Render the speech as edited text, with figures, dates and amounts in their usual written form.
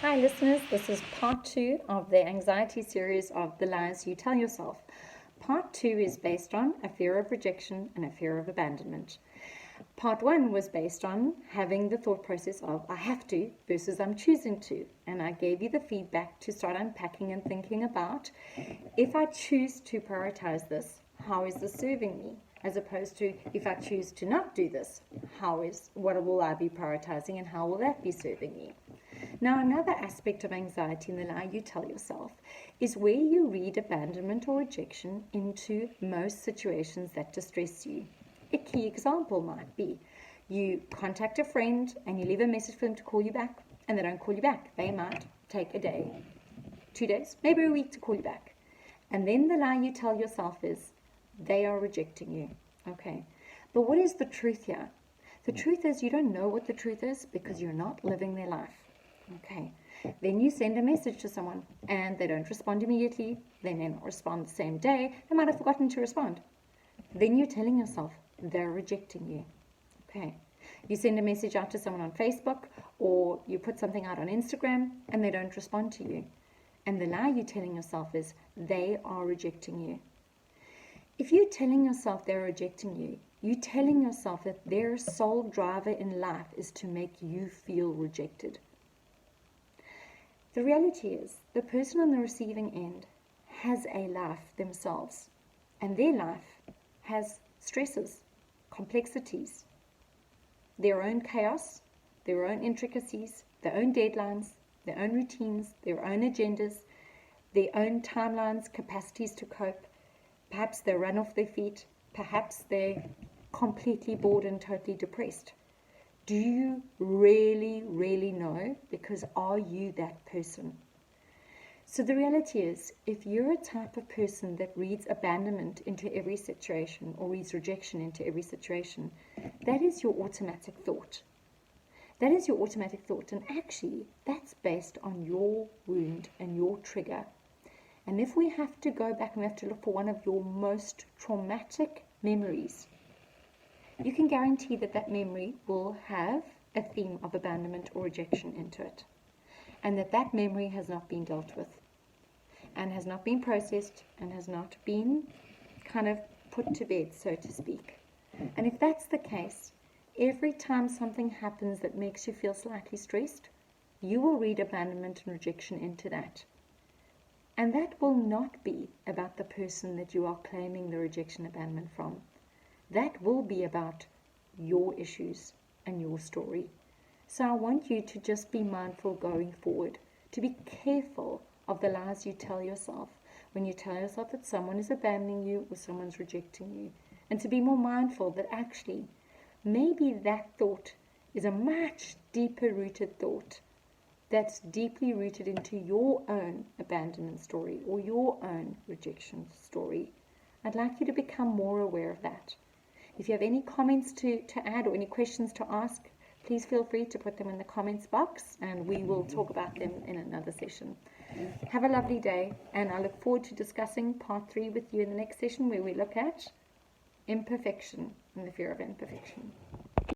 Hi listeners, this is part 2 of the anxiety series of The Lies You Tell Yourself. Part 2 is based on a fear of rejection and a fear of abandonment. Part 1 was based on having the thought process of I have to versus I'm choosing to, and I gave you the feedback to start unpacking and thinking about, if I choose to prioritize this, how is this serving me? As opposed to, if I choose to not do this, what will I be prioritizing and how will that be serving me? Now, another aspect of anxiety in the lie you tell yourself is where you read abandonment or rejection into most situations that distress you. A key example might be you contact a friend and you leave a message for them to call you back, and they don't call you back. They might take a day, 2 days, maybe a week to call you back. And then the lie you tell yourself is they are rejecting you. Okay, but what is the truth here? The truth is you don't know what the truth is because you're not living their life. Okay, then you send a message to someone and they don't respond immediately. They may not respond the same day. They might have forgotten to respond. Then you're telling yourself they're rejecting you. Okay, you send a message out to someone on Facebook or you put something out on Instagram and they don't respond to you. And the lie you're telling yourself is they are rejecting you. If you're telling yourself they're rejecting you, you're telling yourself that their sole driver in life is to make you feel rejected. The reality is, the person on the receiving end has a life themselves, and their life has stresses, complexities, their own chaos, their own intricacies, their own deadlines, their own routines, their own agendas, their own timelines, capacities to cope. Perhaps they run off their feet, perhaps they're completely bored and totally depressed. Do you really know? Because are you that person? So the reality is, if you're a type of person that reads abandonment into every situation or reads rejection into every situation, that is your automatic thought. That is your automatic thought, and actually that's based on your wound and your trigger. And if we have to go back and we have to look for one of your most traumatic memories, you can guarantee that that memory will have a theme of abandonment or rejection into it. And that memory has not been dealt with and has not been processed and has not been kind of put to bed, so to speak. And if that's the case, every time something happens that makes you feel slightly stressed, you will read abandonment and rejection into that. And that will not be about the person that you are claiming the rejection abandonment from. That will be about your issues and your story. So I want you to just be mindful going forward, to be careful of the lies you tell yourself when you tell yourself that someone is abandoning you or someone's rejecting you. And to be more mindful that actually maybe that thought is a much deeper rooted thought that's deeply rooted into your own abandonment story or your own rejection story. I'd like you to become more aware of that. If you have any comments to add or any questions to ask, please feel free to put them in the comments box and we will talk about them in another session. Have a lovely day, and I look forward to discussing part 3 with you in the next session where we look at imperfection and the fear of imperfection.